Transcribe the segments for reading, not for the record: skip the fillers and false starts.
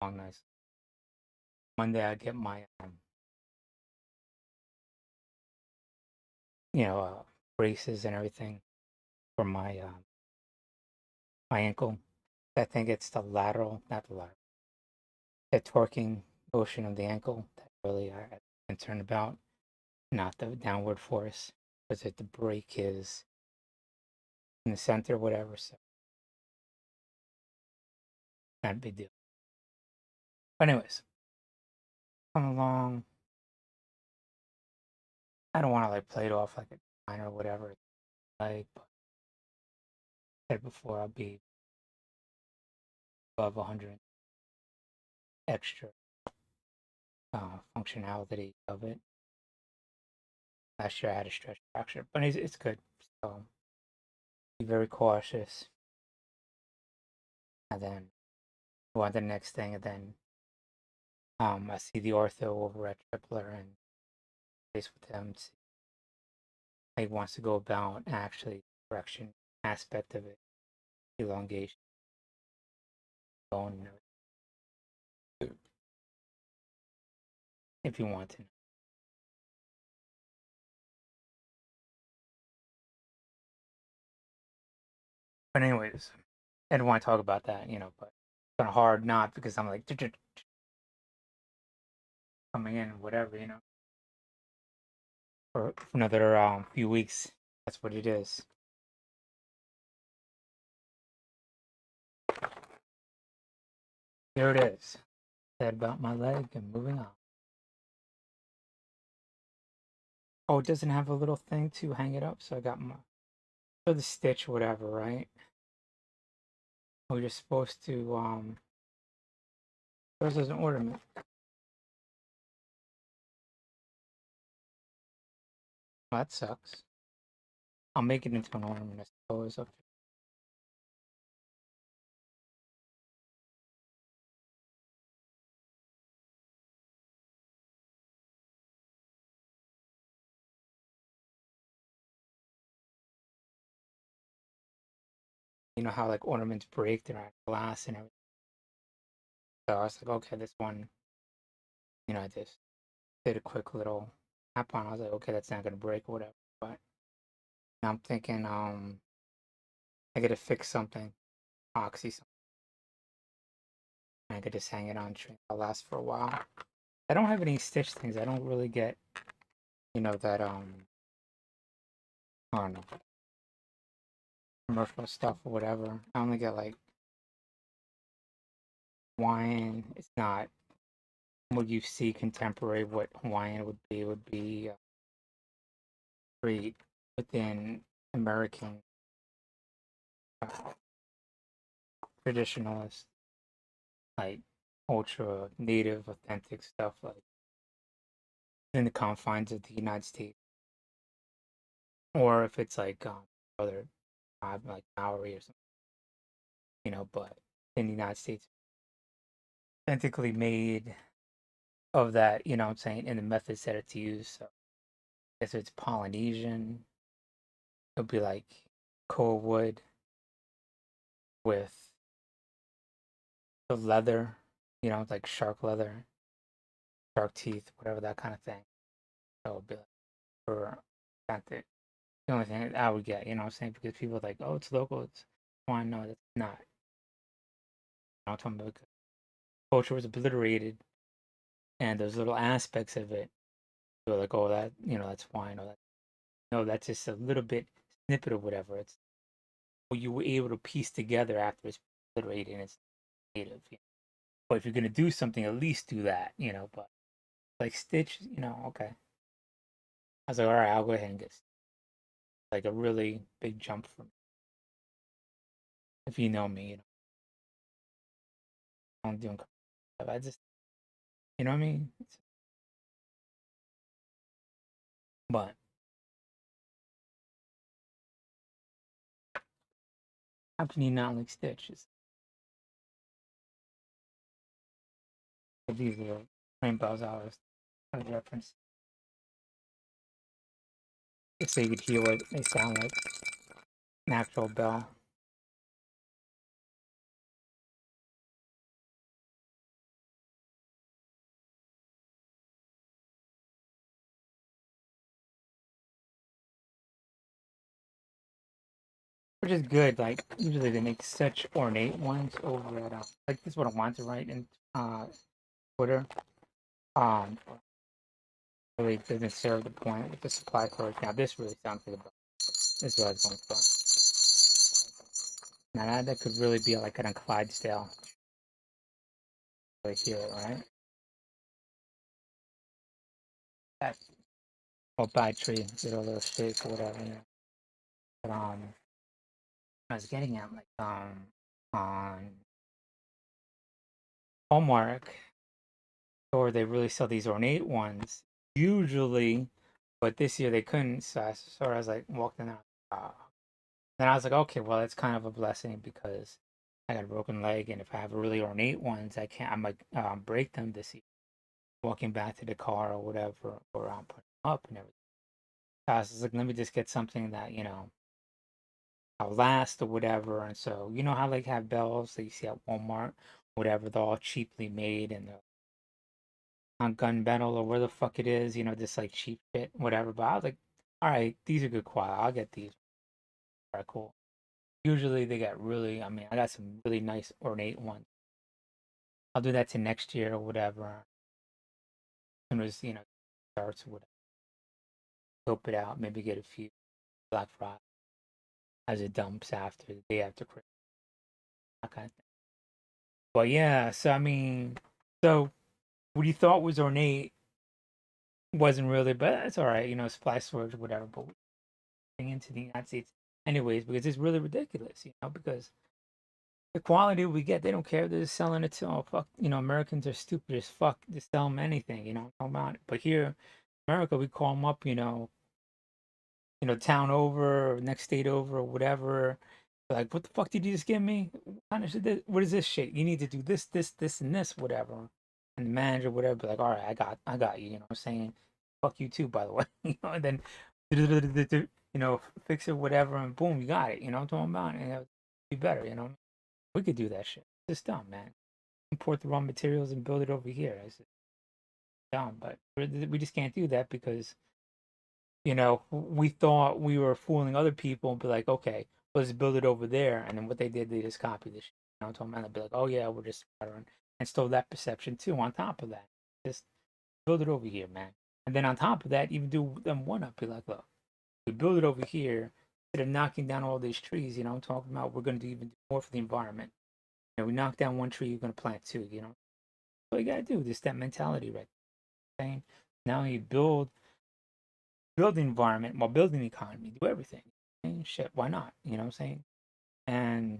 along nice. Monday I get my braces and everything for my ankle. I think it's the lateral, not the lateral, the torquing motion of the ankle that really I'm concerned about, not the downward force, because if the brake is in the center, whatever, so not a big deal. But anyways, come along. I don't want to like play it off like a nine or whatever. Like but I said before, I'll be above 100 extra functionality of it. Last year I had a stretch fracture, but it's good. So be very cautious, and then go on to the next thing, and then I see the ortho over at Tripler and face with him. See how he wants to go about actually correction aspect of it, elongation, bone, if you want to. But anyways, I don't want to talk about that, but it's kind of hard not because I'm like coming in, whatever, for another few weeks. That's what it is. Here it is. Said about my leg and moving on. Oh, it doesn't have a little thing to hang it up, so I got my for the stitch, whatever, right? We're just supposed to there's an ornament. Well, that sucks. I'll make it into an ornament, I suppose. Okay. You know how like ornaments break, they're not glass and everything. So I was like, okay, this one, I just did a quick little tap on. I was like, okay, that's not gonna break or whatever. But now I'm thinking, I gotta fix something, oxy something. I could just hang it on string. It'll last for a while. I don't have any stitch things. I don't really get, that I don't know, commercial stuff or whatever. I only get like Hawaiian. It's not what you see contemporary. What Hawaiian would be street within American uh, traditionalist, like ultra native, authentic stuff, like in the confines of the United States, or if it's like other like Maori or something, but in the United States, authentically made of that, I'm saying, in the methods that it's used. So if it's Polynesian, it'll be like coal wood with the leather, like shark leather, shark teeth, whatever that kind of thing. So it'll be like for authentic. The only thing I would get, what I'm saying, because people are like, oh, it's local, it's fine. No, that's not. I'm talking about culture was obliterated, and those little aspects of it, they're like, oh, that, that's fine. Or that, no, that's just a little bit snippet of whatever. It's what you were able to piece together after it's obliterated and it's native. But if you're gonna do something, at least do that, But like Stitch, okay. I was like, all right, I'll go ahead and get like a really big jump for me. If you know me, I'm doing stuff. I just, you know what I mean? But how can you not like Stitches? These are rainbows I was trying to reference. So you could hear what they sound like. An actual bell. which is good. Like usually they make such ornate ones over at like this is what I want to write in Twitter. Um, really doesn't serve the point with the supply codes. Now this really sounds like a book. This is what I was going for. Now that could really be like a Clydesdale right here, right? That or by tree, get a little shape or whatever. You know. But I was getting at like on Hallmark, or they really sell these ornate ones usually, but this year they couldn't. So I was like walking out. Then I was like, okay, well, it's kind of a blessing because I got a broken leg, and if I have really ornate ones, I can't. I might break them this year. Walking back to the car or whatever, or putting them up and everything. So I was like, let me just get something that I'll last or whatever. And so you know how like have bells that you see at Walmart, whatever. They're all cheaply made and they're on gunmetal or where the fuck it is, just like cheap shit, whatever. But I was like, all right, these are good quality. I'll get these. All right, cool. Usually they get really, I mean, I got some really nice ornate ones. I'll do that to next year or whatever. As soon as, starts or whatever. Scope it out, maybe get a few Black Friday as it dumps after the day after Christmas. That kind of thing. But yeah, so I mean, so what you thought was ornate wasn't really, but it's all right, supply storage or whatever. But into the United States anyways, because it's really ridiculous, because the quality we get, they don't care. They're just selling it to, oh, fuck, Americans are stupid as fuck. Just sell them anything, talking about it. But here, America, we call them up, town over, or next state over, or whatever. They're like, what the fuck did you just give me? What kind of shit? What is this shit? You need to do this, this, this, and this, whatever. And the manager, whatever, be like, all right, I got you. You know what I'm saying? Fuck you too, by the way. And then, fix it, whatever, and boom, you got it. You know what I'm talking about? And it'll be better. We could do that shit. It's dumb, man. Import the raw materials and build it over here. It's just dumb, but we just can't do that because we thought we were fooling other people and be like, okay, let's build it over there. And then what they did, they just copied this shit. I'm talking about, they'd be like, oh yeah, we're just smarter and stole that perception too. On top of that, just build it over here, man. And then on top of that, even do them one up. Be like, look, we build it over here instead of knocking down all these trees. I'm talking about we're going to do even more for the environment. We knock down one tree, you're going to plant two. What you got to do. Just that mentality, right? Saying now you build the environment while building the economy, do everything. And shit, why not? You know what I'm saying? And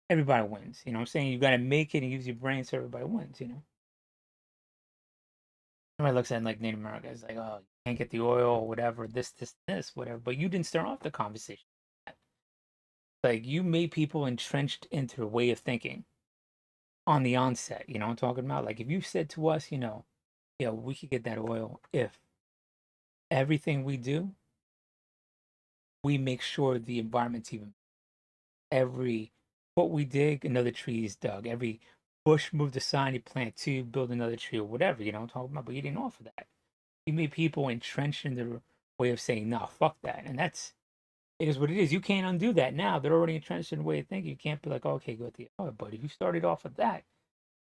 everybody wins. You know what I'm saying? You got to make it and use your brain so everybody wins. Everybody looks at it like Native America is like, oh, you can't get the oil or whatever, this, whatever. But you didn't start off the conversation. Like, you made people entrenched into a way of thinking on the onset. You know what I'm talking about? Like, if you said to us, yeah, we could get that oil if everything we do, we make sure the environment's even every foot we dig, another tree is dug. Every bush moved aside, you plant two, build another tree or whatever, I'm talking about. But you didn't offer that. You made people entrenched in their way of saying, no, fuck that. And it is what it is. You can't undo that now. They're already entrenched in the way of thinking. You can't be like, okay, go with the other. But if you started off with that,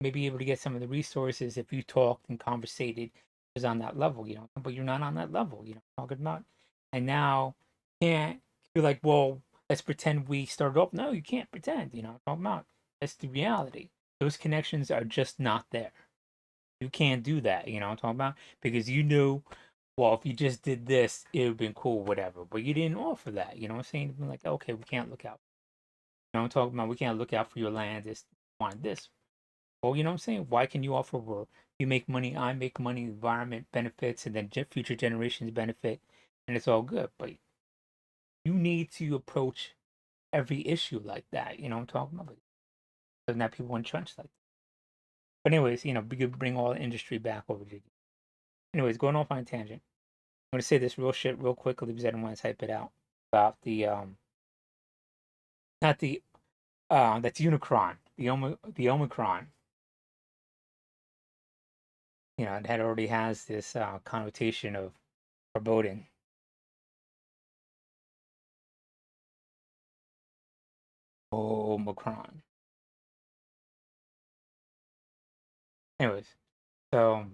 maybe able to get some of the resources if you talked and conversated is on that level, but you're not on that level, talking about. And now can't you're like, well, let's pretend we started off. No, you can't pretend, talking about. That's the reality. Those connections are just not there. You can't do that, I'm talking about. Because well, if you just did this, it would have been cool, whatever. But you didn't offer that, what I'm saying? Like, okay, we can't look out. I'm talking about we can't look out for your land. Just want this. Well, you know what I'm saying? Why can you offer where you make money, I make money, environment benefits, and then future generations benefit, and it's all good. But you need to approach every issue like that. You know what I'm talking about? Doesn't have people entrenched like that. But anyways, we could bring all the industry back over to you. Anyways, going off on a tangent. I'm gonna say this real shit real quickly because I don't want to type it out about the not the that's Unicron, the Omicron. That already has this connotation of foreboding. Omicron. Anyways, so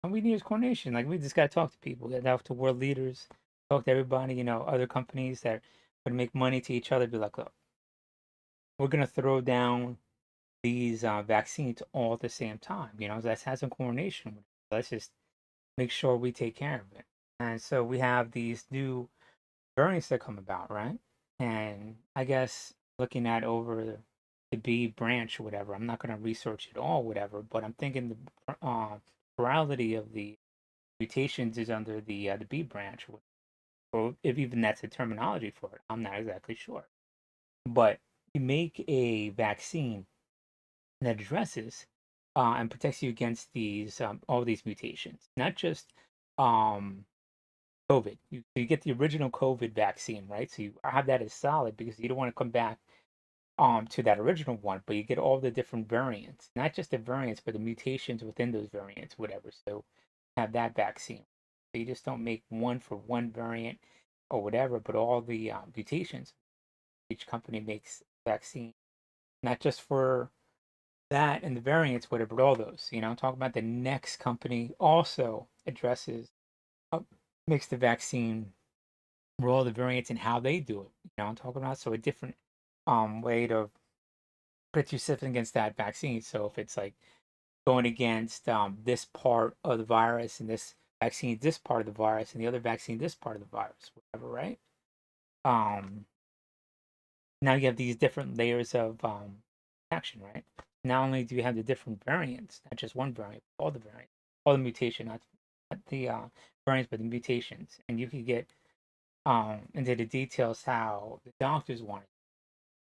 all we need is coordination. Like we just gotta talk to people, get out to world leaders, talk to everybody, other companies that would make money to each other, be like, look, we're gonna throw down these vaccines all at the same time. Let's have some coordination. Let's just make sure we take care of it. And so we have these new variants that come about, right? And I guess looking at over the B branch or whatever, I'm not going to research it all, whatever, but I'm thinking the plurality of the mutations is under the B branch, or if even that's the terminology for it, I'm not exactly sure. But you make a vaccine that addresses and protects you against these all these mutations, not just um, COVID. You get the original COVID vaccine, right? So you have that as solid because you don't want to come back to that original one, but you get all the different variants, not just the variants, but the mutations within those variants, whatever. So have that vaccine. So you just don't make one for one variant or whatever, but all the mutations. Each company makes vaccine, not just for that and the variants, whatever, but all those. Talk about the next company also addresses, uh, makes the vaccine for all the variants and how they do it. I'm talking about so a different way to protect yourself against that vaccine. So if it's like going against this part of the virus and this vaccine this part of the virus and the other vaccine this part of the virus, whatever, right? Um, Now you have these different layers of action, right? Not only do you have the different variants, not just one variant, all the variants, all the mutation, not the variants, but the mutations, and you could get into the details how the doctors want it,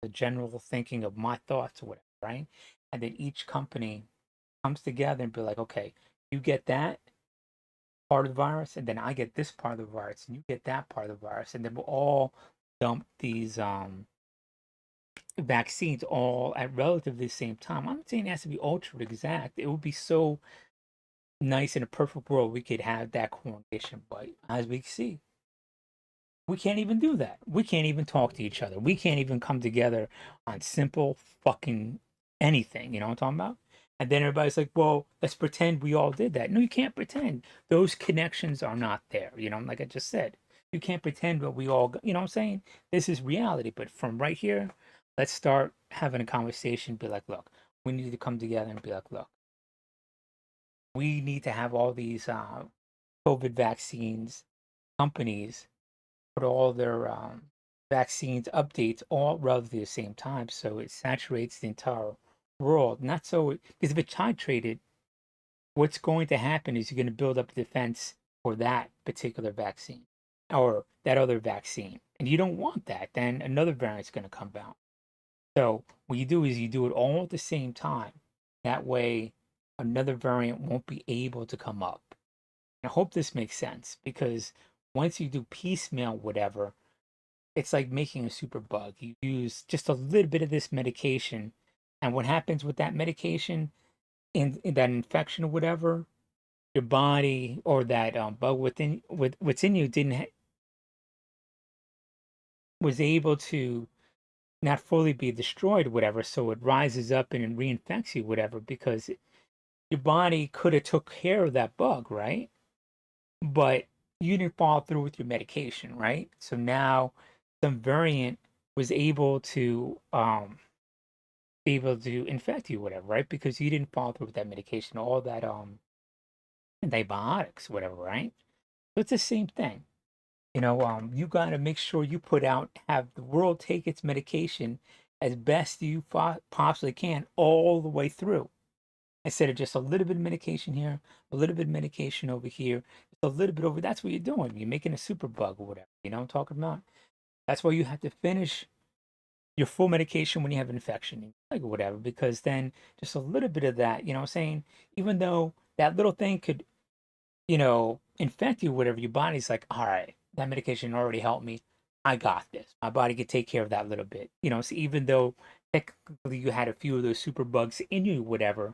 the general thinking of my thoughts or whatever, right? And then each company comes together and be like, okay, you get that part of the virus, and then I get this part of the virus, and you get that part of the virus, and then we'll all dump these vaccines all at relatively the same time. I'm not saying it has to be ultra exact. It would be so nice in a perfect world we could have that coordination, but as we see, we can't even do that. We can't even talk to each other. We can't even come together on simple fucking anything. You know what I'm talking about? And then everybody's like, well, let's pretend we all did that. No, you can't pretend. Those connections are not there. Like I just said, you can't pretend that we all, what I'm saying? This is reality. But from right here, let's start having a conversation. Be like, look, we need to come together and be like, look, we need to have all these COVID vaccines companies put all their vaccines updates all relatively the same time, so it saturates the entire world. Not so because if it's titrated, what's going to happen is you're going to build up defense for that particular vaccine or that other vaccine, and you don't want that. Then another variant's going to come out. So what you do is you do it all at the same time. That way, another variant won't be able to come up. I hope this makes sense because once you do piecemeal whatever, it's like making a super bug. You use just a little bit of this medication, and what happens with that medication in that infection or whatever, your body or that bug with what's in you didn't was able to not fully be destroyed, whatever. So it rises up and it reinfects you, whatever, because your body could have took care of that bug, right? But you didn't follow through with your medication, right? So now some variant was able to infect you, whatever, right? Because you didn't follow through with that medication, all that antibiotics, whatever, right? So it's the same thing. You got to make sure you have the world take its medication as best you possibly can all the way through. Instead of just a little bit of medication here, a little bit of medication over here, just a little bit over. That's what you're doing. You're making a super bug or whatever. You know what I'm talking about? That's why you have to finish your full medication when you have an infection, like whatever, because then just a little bit of that, what I'm saying, even though that little thing could, infect you, whatever, your body's like, all right, that medication already helped me. I got this. My body could take care of that little bit, so even though technically you had a few of those super bugs in you, whatever,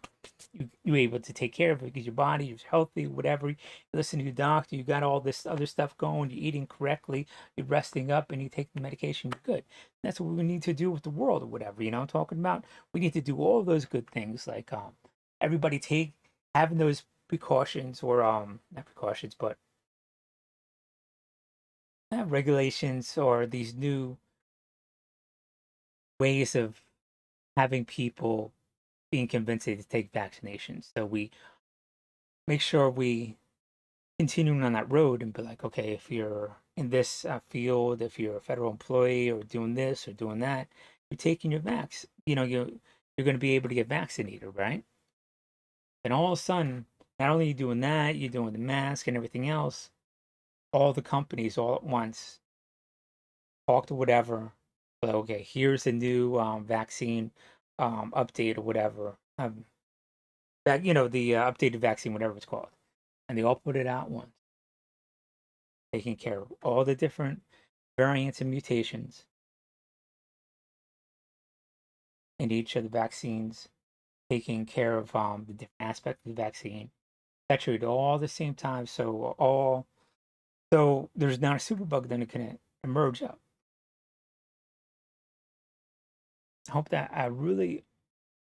you were able to take care of it because your body is healthy, whatever. You listen to your doctor, you got all this other stuff going, you're eating correctly, you're resting up, and you take the medication, you're good. That's what we need to do with the world or whatever, I'm talking about? We need to do all those good things, like everybody take having those precautions, or not precautions, but regulations, or these new ways of having people being convinced to take vaccinations. So we make sure we continuing on that road and be like, okay, if you're in this field, if you're a federal employee or doing this or doing that, you're taking your vax. You're going to be able to get vaccinated, right? And all of a sudden, not only are you doing that, you're doing the mask and everything else. All the companies all at once talk to whatever. Like, okay, here's the new vaccine update or whatever. That the updated vaccine, whatever it's called, and they all put it out once, taking care of all the different variants and mutations in each of the vaccines, taking care of the different aspects of the vaccine, saturated all at the same time, so there's not a superbug that can emerge up. I really,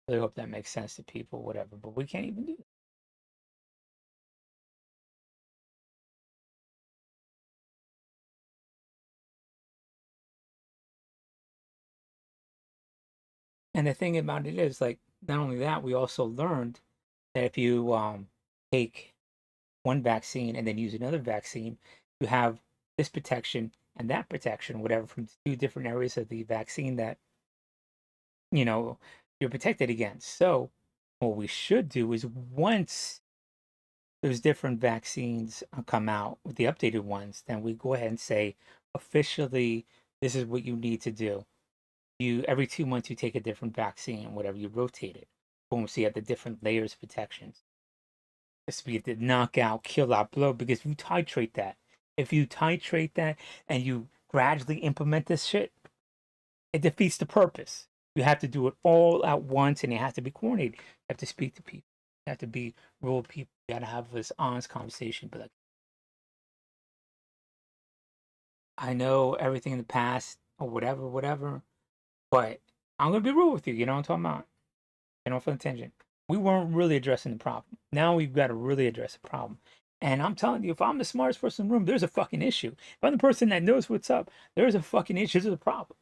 really hope that makes sense to people, whatever. But we can't even do that. And the thing about it is, like, not only that, we also learned that if you take one vaccine and then use another vaccine, you have this protection and that protection, whatever, from two different areas of the vaccine that you know you're protected against. So what we should do is, once those different vaccines come out with the updated ones, then we go ahead and say officially, this is what you need to do. You every 2 months you take a different vaccine, whatever, you rotate it. Boom, so you have the different layers of protections. This be the knockout, kill out blow, because if you titrate that and you gradually implement this shit, it defeats the purpose. You have to do it all at once, and you have to be coordinated. You have to speak to people. You have to be real people. You got to have this honest conversation. But like, I know everything in the past or whatever, whatever. But I'm gonna be real with you. You know what I'm talking about? For attention. We weren't really addressing the problem. Now we've got to really address the problem. And I'm telling you, if I'm the smartest person in the room, there's a fucking issue. If I'm the person that knows what's up, there's a fucking issue. There's a problem.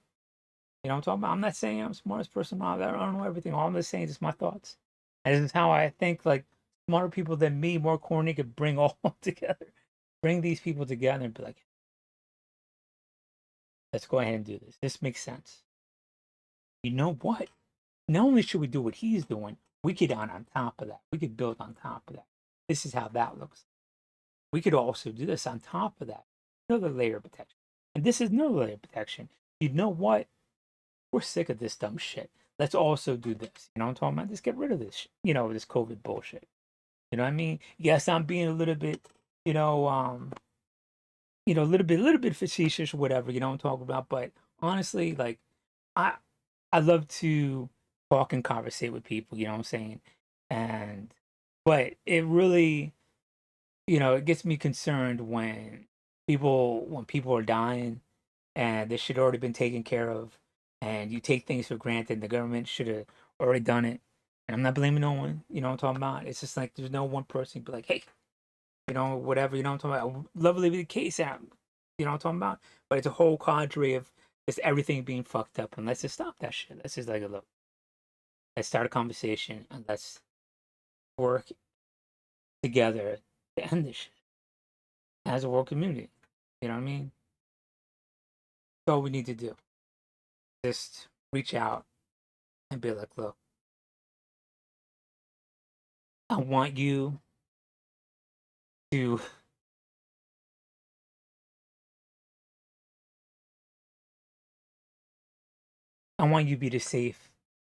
You know what I'm talking about? I'm not saying I'm the smartest person. I don't know everything. All I'm just saying is my thoughts. And this is how I think, like, smarter people than me, more corny, could bring all together. Bring these people together and be like, let's go ahead and do this. This makes sense. You know what? Not only should we do what he's doing, we could on top of that. We could build on top of that. This is how that looks. We could also do this on top of that. Another layer of protection. And this is another layer of protection. You know what? We're sick of this dumb shit. Let's also do this. You know what I'm talking about? Let's get rid of this, this COVID bullshit. You know what I mean? Yes, I'm being a little bit, a little bit facetious or whatever, you know what I'm talking about. But honestly, like, I I love to talk and conversate with people, you know what I'm saying? And but it really, it gets me concerned when people are dying and this should already been taken care of, and you take things for granted. The government should have already done it. And I'm not blaming no one, you know what I'm talking about? It's just like there's no one person be like, hey, whatever, you know what I'm talking about? Lovely the case out, you know what I'm talking about? But it's a whole cadre of just everything being fucked up, and let's just stop that shit. Let's just like, look, let's start a conversation and let's work together to end this shit as a world community. You know what I mean? That's all we need to do. Just reach out and be like, look, I want you to I want you to be the safe